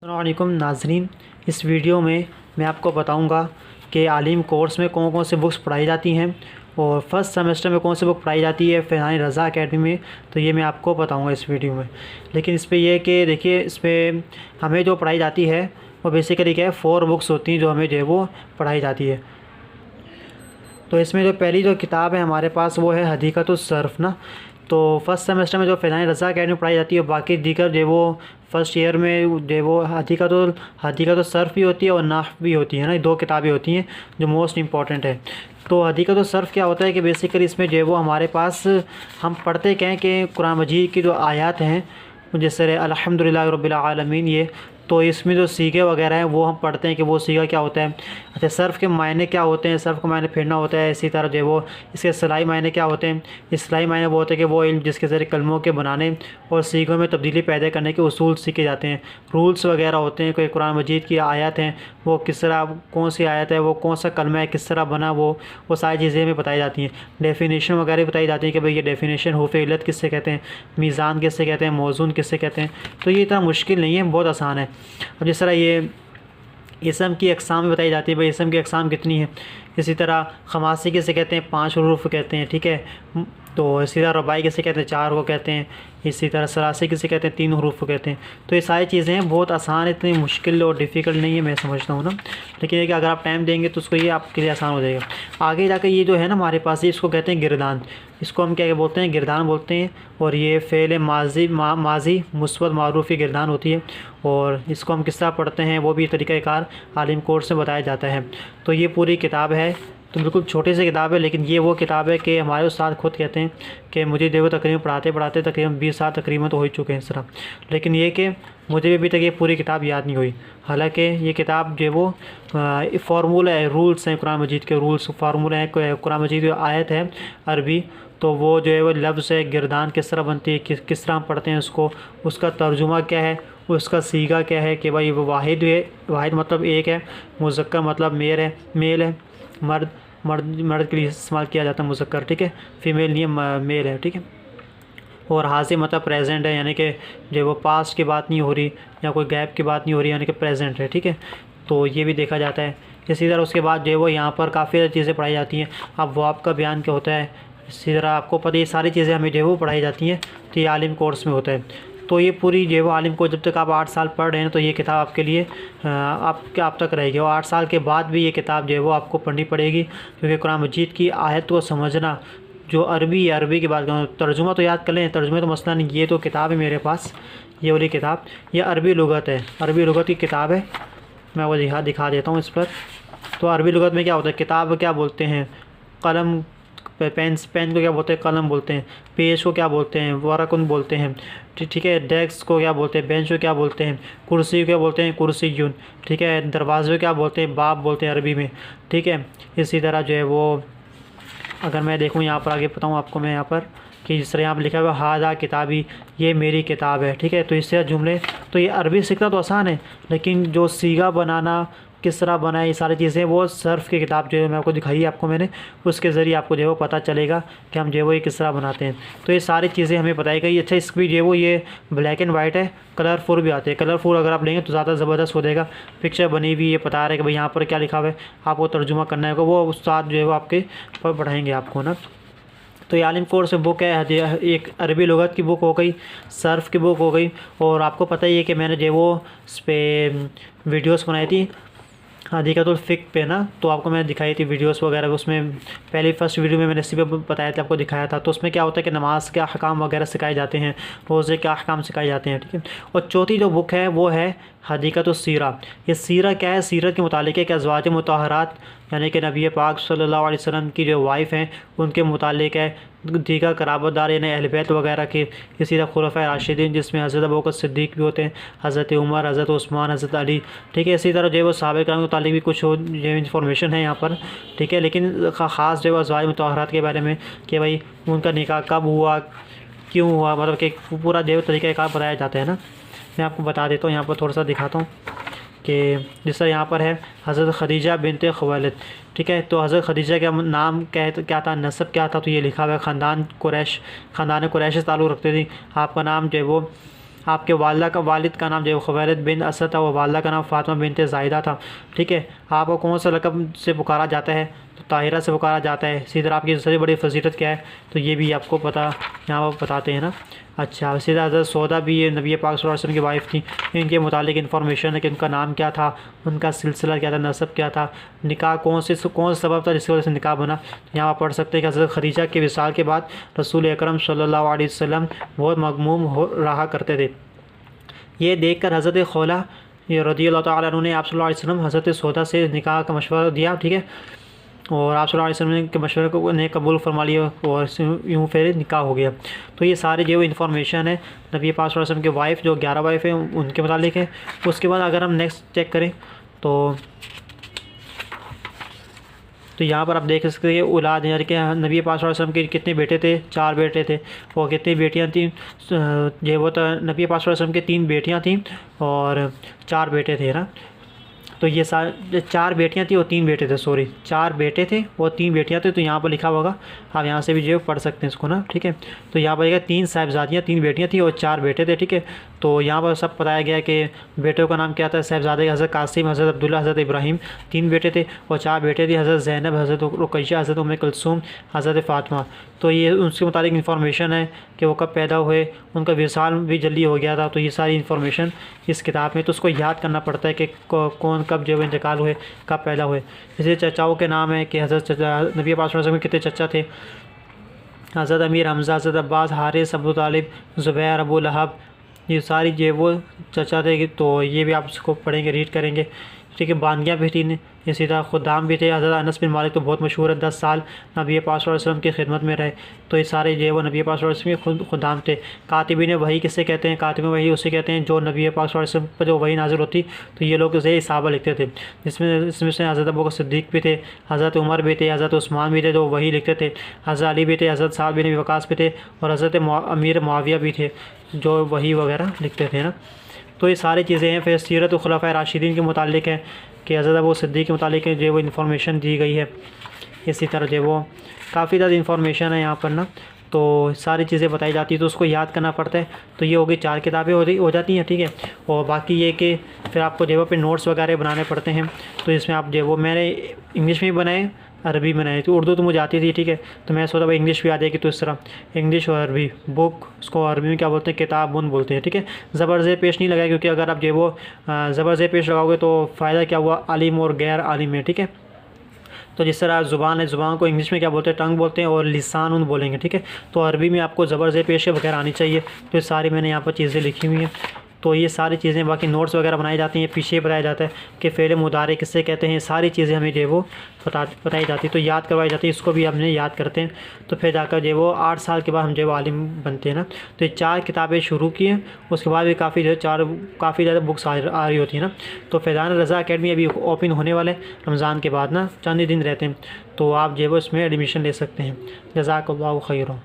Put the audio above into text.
अस्सलामुअलैकुम नाज़रीन। इस वीडियो में मैं आपको बताऊंगा कि आलिम कोर्स में कौन कौन से बुक्स पढ़ाई जाती हैं और फर्स्ट सेमेस्टर में कौन सी बुक पढ़ाई जाती है फ़िज़ानी रज़ा एकेडमी में। तो ये मैं आपको बताऊंगा इस वीडियो में। लेकिन इस पे ये है कि देखिए, इस पे हमें जो पढ़ाई जाती है वो बेसिकली क्या है, 4 बुक्स होती हैं जो हमें जो है वो पढ़ाई जाती है। तो इसमें जो पहली जो किताब है हमारे पास वो है हदीक़तुस सर्फ़ ना। तो फर्स्ट सेमेस्टर में जो फ़िज़ानी रज़ा एकेडमी पढ़ाई जाती है, बाकी दीगर जो वो फर्स्ट ईयर में जो वो हदीक़तुस सर्फ़ भी होती है और नाहव भी होती है ना। 2 किताबें होती हैं जो मोस्ट इंपॉर्टेंट है। तो हदीक़तुस सर्फ़ क्या होता है कि बेसिकली इसमें जो है वो हमारे पास हम पढ़ते क्या हैं कि कुरान मजीद की जो आयत हैं, जैसे अल्हम्दुलिल्लाहि रब्बिल आलमीन, ये तो इसमें जो सीगे वगैरह हैं वो हम पढ़ते हैं कि वो सीगा क्या होता है। अच्छा, सर्फ़ के मायने क्या होते हैं, सर्फ़ के मायने फेरना होता है। इसी तरह जो है वो इसके इस्तिलाही मायने क्या होते हैं। इस्तिलाही मायने वो होते हैं कि वो इल्म जिसके ज़रिए कलमों के बनाने और सीगों में तब्दीली पैदा करने के उसूल सीखे जाते हैं। रूल्स वगैरह होते हैं, कोई कुरान मजीद की आयत हैं वो किस तरह, कौन सी आयत है, वो कौन सा कलमा है, किस तरह बना, वो सारी चीज़ें हमें बताई जाती हैं। डेफिनेशन वगैरह बताई जाती है कि भाई ये डेफिनेशन हुरूफ़ इल्लत किससे कहते हैं, मीज़ान किससे कहते हैं, मौज़ून किससे कहते हैं। तो ये इतना मुश्किल नहीं है, बहुत आसान है। अब जिस तरह ये इसम की अक़साम में बताई जाती है, भाई इसम की अक़साम कितनी है। इसी तरह खमासी किसे कहते हैं, 5 हुरूफ़ कहते हैं, ठीक है। तो इसी तरह रबाई किसे कहते हैं, 4 को कहते हैं। इसी तरह सलासी किसे कहते हैं, 3 हुरूफ़ को कहते हैं। तो ये सारी चीज़ें हैं, बहुत आसान है, इतनी मुश्किल और डिफ़िकल्ट नहीं है, मैं समझता हूँ ना। लेकिन ये कि अगर आप टाइम देंगे तो उसको ये आपके लिए आसान हो जाएगा। आगे जाकर ये जो है ना हमारे पास, ये इसको कहते हैं गिरदान। इसको हम क्या बोलते हैं, गिरदान बोलते हैं। और ये फ़ेल माज़ी मुस्बत मारूफ़ी गिरदान होती है। और इसको हम किस तरह पढ़ते हैं वो भी तरीक़ाकार आलिम कोर्स में बताया जाता है। तो ये पूरी किताब है, तो बिल्कुल छोटी सी किताब है, लेकिन ये वो किताब है कि हमारे उस्ताद खुद कहते हैं कि मुझे देखो तकरीबन पढ़ाते तकरीबन 20 साल तकरीबन तो हो ही चुके हैं इस तरह। लेकिन ये कि मुझे भी अभी तक ये पूरी किताब याद नहीं हुई। हालांकि ये किताब जो है वो फार्मूला है, रूल्स हैं कुरान मजीद के, रूल्स फार्मूला है। कुरान मजीद की आयत है अरबी, तो वो जो है वो लफ्ज़ है गिरदान किस तरह बनती है, किस तरह हम पढ़ते हैं उसको, उसका तर्जुमा क्या है, उसका सीगा क्या है कि भाई वो वाहिद है, वाहिद मतलब एक है, मुज़क्कर मतलब मेल है, मर्द के लिए इस्तेमाल किया जाता है मुज़क्कर, ठीक है। फ़ीमेल नहीं है, मेल है, ठीक है। और हाज़िर मतलब प्रेजेंट है, यानी कि जो वो पास्ट की बात नहीं हो रही या कोई गैप की बात नहीं हो रही, यानी कि प्रेजेंट है, ठीक है। तो ये भी देखा जाता है। इसी तरह उसके बाद जो है वो यहाँ पर काफ़ी सारी चीज़ें पढ़ाई जाती हैं। अब वो आपका बयान क्या होता है, इसी तरह आपको पता है ये सारी चीज़ें हमें जो है वो पढ़ाई जाती हैं। तो ये आलिम कोर्स में होता है। तो ये पूरी जो है वो आलिम कोर्स जब तक आप 8 साल पढ़ रहे हैं तो ये किताब आपके लिए आप तक रहेगी। और 8 साल के बाद भी ये किताब जो है वो आपको पढ़नी पड़ेगी, क्योंकि कुरान मजीद की आयत को समझना, जो अरबी है, अरबी की बात करूँ, तर्जुमा तो याद कर लें, तर्जुमे तो मसला नहीं। ये तो किताब है मेरे पास, ये वाली किताब, ये अरबी लुगत है, अरबी लुगत की किताब है। मैं वो दिखा देता हूँ इस पर। तो अरबी लुगत में क्या होता है, किताब क्या बोलते हैं, कलम, पेन को क्या बोलते हैं, कलम बोलते हैं। पेज को क्या बोलते हैं, वरकुन बोलते हैं, ठीक है। डेस्क को क्या बोलते हैं, बेंच को क्या बोलते हैं। कुर्सी को क्या बोलते हैं, कुर्सीयुन, ठीक है। दरवाजे को क्या बोलते हैं, बाब बोलते हैं अरबी में, ठीक है। इसी तरह जो है वो अगर मैं देखूँ यहाँ पर आगे बताऊँ आपको मैं यहाँ पर कि जिस तरह यहाँ पर लिखा हुआ हादा किताबी, ये मेरी किताब है, ठीक है। तो इससे जुमले, तो ये अरबी सीखना तो आसान है, लेकिन जो सीगा बनाना किस तरह बना है, ये सारी चीज़ें वो सर्फ़ की किताब जो है मैं आपको दिखाई है, आपको मैंने, उसके ज़रिए आपको जो है वो पता चलेगा कि हम जो है वो ये किस तरह बनाते हैं। तो ये सारी चीज़ें हमें बताई गई। अच्छा, इसकी जो है वो ये ब्लैक एंड वाइट है, कलरफुल भी आते हैं। कलरफुल अगर आप लेंगे तो ज़्यादा ज़बरदस्त हो जाएगा। पिक्चर बनी हुई, ये बता रहे हैं कि भाई यहाँ पर क्या लिखा हुआ है, आपको तर्जुमा करना होगा, वो उस्ताद जो है वो आपके पढ़ाएँगे आपको ना। तो ये आलिम कोर्स बुक है, एक अरबी लुगत की बुक हो गई, सर्फ़ की बुक हो गई। और आपको पता ही है कि मैंने जो वो इस पर वीडियोस बनाई थी हदीक़तुल फ़िक़्ह पे ना, तो आपको मैंने दिखाई थी वीडियोस वगैरह। उसमें पहली फर्स्ट वीडियो में मैंने इसी पे बताया था, आपको दिखाया था। तो उसमें क्या होता है कि नमाज के अहकाम वगैरह सिखाए जाते हैं, रोज़े के अहकाम सिखाए जाते हैं, ठीक है। और चौथी जो बुक है वो है हदीक़तुस सीरा। ये सीरा क्या है, सीरत के मुतालिक है कि अज़वाज मुतहहरात, यानी कि नबी पाक सल्लल्लाहु अलैहि वसल्लम की जो वाइफ़ हैं उनके मुतालिक है। दीगर कराबतदार यानी अहले बैत वगैरह के। इसी तरह खुलफ़ाए राशिदीन, जिसमें हज़रत अबू बकर सिद्दीक़ भी होते हैं, हज़रत उमर, हज़रत उस्मान, हज़रत अली, ठीक है। इसी तरह जो है वो सहाबा किराम के मुतालिक भी कुछ जो इन्फॉर्मेशन है यहाँ पर, ठीक है। लेकिन ख़ास जो है अज़वाज मुतहहरात के बारे में कि भाई उनका निकाह कब हुआ, क्यों हुआ, मतलब कि पूरा जो तरीक़ाकार बताया जाता है ना। मैं आपको बता देता हूँ, यहाँ पर थोड़ा सा दिखाता हूँ कि जिस तरह यहाँ पर है हज़रत खदीजा बिनते खुवैलिद, ठीक है। तो हज़रत खदीजा का नाम क्या था, नस्ब क्या था, तो ये लिखा हुआ है ख़ानदान कुरैश से ताल्लुक़ रखते थे। आपका नाम जो है वो आपके वालिद का नाम जो खुवैलिद बिन असद था, वो वालिदा का नाम फ़ातिमा बिनते ज़ाहिदा था। ठीक है, आपको कौन सा लक़ब से पुकारा जाता है? तो ताहिरा से पुकारा जाता है। इसी तरह आपकी सबसे बड़ी फजीलत क्या है? तो ये भी आपको पता यहाँ पर बताते हैं ना। अच्छा, इसी तरह हज़रत सौदा भी ये नबी पाक सल्लल्लाहु अलैहि वसल्लम की वाइफ थी। इनके मुतालिक इन्फॉर्मेशन है कि उनका नाम क्या था, उनका सिलसिला क्या था, नसब क्या था, निकाह कौन सा सबब था जिसकी वजह से निकाह बना। यहाँ आप पढ़ सकते हैं कि हज़रत खदीजा के विसाल के बाद रसूल अकरम सल्लल्लाहु अलैहि वसल्लम बहुत मग़मूम हो रहा करते थे। ये देखकर हज़रत खौला ये रज़ियल्लाहु तआला अन्हु ने आप सल्लल्लाहु अलैहि वसल्लम हज़रत सौदा से निकाह का मशवरा दिया। ठीक है, और आप सल्लल्लाहु अलैहि वसल्लम के मशवरे को ने कबूल फरमा लिया और यूँ फिर निकाह हो गया। तो ये सारे जो इन्फॉर्मेशन है नबी पाक सल्लल्लाहु अलैहि वसल्लम के वाइफ जो 11 वाइफ है उनके मुतालिक है। उसके बाद अगर हम नेक्स्ट चेक करें तो यहाँ पर आप देख सकते हैं औलाद यानी कि नबी पाक सल्लल्लाहु अलैहि वसल्लम के कितने बेटे थे? 4 बेटे थे। और कितनी बेटियाँ थीं? ये वो तो नबी पाक सल्लल्लाहु अलैहि वसल्लम की 3 बेटियाँ थीं और 4 बेटे थे ना। तो ये 4 बेटियाँ थी और 3 बेटे थे, सॉरी 4 बेटे थे और 3 बेटियाँ थी। तो यहाँ पर लिखा होगा, आप यहाँ से भी जो पढ़ सकते हैं इसको ना। ठीक है, तो यहाँ पर 3 साहिबजादियाँ 3 बेटियाँ थी और 4 बेटे थे। ठीक है, तो यहाँ पर सब बताया गया कि बेटों का नाम क्या था? साहिबजादे हज़रत कासिम, हज़रत अब्दुल्ला, हज़रत इब्राहिम 3 बेटे थे और 4 बेटे थे, हज़रत ज़ैनब, हज़रत रुकैया, हज़रत उम्मे कुलसूम, हज़रत फ़ातिमा। तो ये उसके मुताबिक इन्फॉर्मेशन है कि वो कब पैदा हुए, उनका विसाल भी जल्दी हो गया था। तो ये सारी इन्फॉर्मेशन इस किताब में, तो उसको याद करना पड़ता है कि कौन कब जो इंतकाल हुए, कब पैदा हुए। जैसे चचाओं के नाम है कि हज़रत नबी पाक सल्लल्लाहु अलैहि वसल्लम के कितने चचा थे? हज़रत अमीर हमज़ा, हज़रत अब्बास, हारिस, अबू तालिब, ज़ुबैर, अबू लहब, ये सारी जो वो चचा थे। तो ये भी आप इसको पढ़ेंगे, रीड करेंगे। ठीक है, बानियाँ भी थी, इसी तरह खुदाम भी थे। हज़रत अनस बिन मालिक तो बहुत मशहूर है, 10 साल नबी पाक सल्लल्लाहु अलैहि वसल्लम की खिदमत में रहे। तो ये सारे जो वो नबी पाक सल्लल्लाहु अलैहि वसल्लम के खुदाम थे। कातिबीन वही किससे कहते हैं? कातिबीन वही उसे कहते हैं जो नबी पाक सल्लल्लाहु अलैहि वसल्लम पर जो वही नाज़िल होती तो ये लोग उसे सहाबा लिखते थे। इसमें से हज़रत अबू बकर सिद्दीक़ भी थे, हज़रत उमर भी थे, हज़रत उस्मान भी थे जो वही लिखते थे, हज़रत अली भी थे, हज़रत साद बिन वक़ास भी थे और हज़रत अमीर मुआविया भी थे जो वही वगैरह लिखते थे ना। तो ये सारी चीज़ें हैं। फिर सीरत खुलफ़ाए राशिदीन के मुतालिक है कि हज़रत अबू सिद्दीक़ के मुतालिक जो वो इन्फॉर्मेशन दी गई है। इसी तरह जो वो काफ़ी ज़्यादा इन्फॉर्मेशन है यहाँ पर ना, तो सारी चीज़ें बताई जाती है, तो उसको याद करना पड़ता है। तो ये हो गई 4 किताबें हो जाती हैं। ठीक है, और बाकी ये कि फिर आपको जो पे नोट्स वगैरह बनाने पड़ते हैं। तो इसमें आप जो वो मैंने इंग्लिश में भी बनाए, अरबी में बनाई। तो उर्दू तो मुझे आती थी। ठीक है, तो मैं सोचा भाई इंग्लिश भी आ जाएगी। तो इस तरह इंग्लिश और अरबी बुक, उसको अरबी में क्या बोलते हैं? किताब बुन बोलते हैं। ठीक है, ज़बर ज़ेर पेश नहीं लगाए क्योंकि अगर आप जो वो ज़बर ज़ेर पेश लगाओगे तो फ़ायदा क्या हुआ? आलिम और गैर आलिम में। ठीक है, तो जिस तरह ज़ुबान है, ज़ुबान को इंग्लिश में क्या बोलते हैं? टंग बोलते हैं और लिसान उन बोलेंगे। ठीक है, तो अरबी में आपको ज़बर ज़ेर पेश वगैरह आनी चाहिए। तो ये सारी मैंने यहाँ पर चीज़ें लिखी हुई हैं। तो ये सारी चीज़ें, बाकी नोट्स वगैरह बनाई जाती हैं, पीछे बताया जाता है कि फ़ेल मुदारे किससे कहते हैं। सारी चीज़ें हमें जो वो बताई जाती है, तो याद करवाई जाती है। इसको भी हमने याद करते हैं, तो फिर जाकर जो वो 8 साल के बाद हम जो आलिम बनते हैं ना। तो ये 4 किताबें शुरू की हैं, उसके बाद भी काफ़ी जो 4 काफ़ी ज़्यादा बुक्स आ रही होती हैं ना। तो फैज़ान रज़ा अकेडमी अभी ओपन होने वाले रमज़ान के बाद ना, चंद ही दिन रहते हैं। तो आप जो वो इसमें एडमिशन ले सकते हैं। जज़ाकल्लाहु खैरन।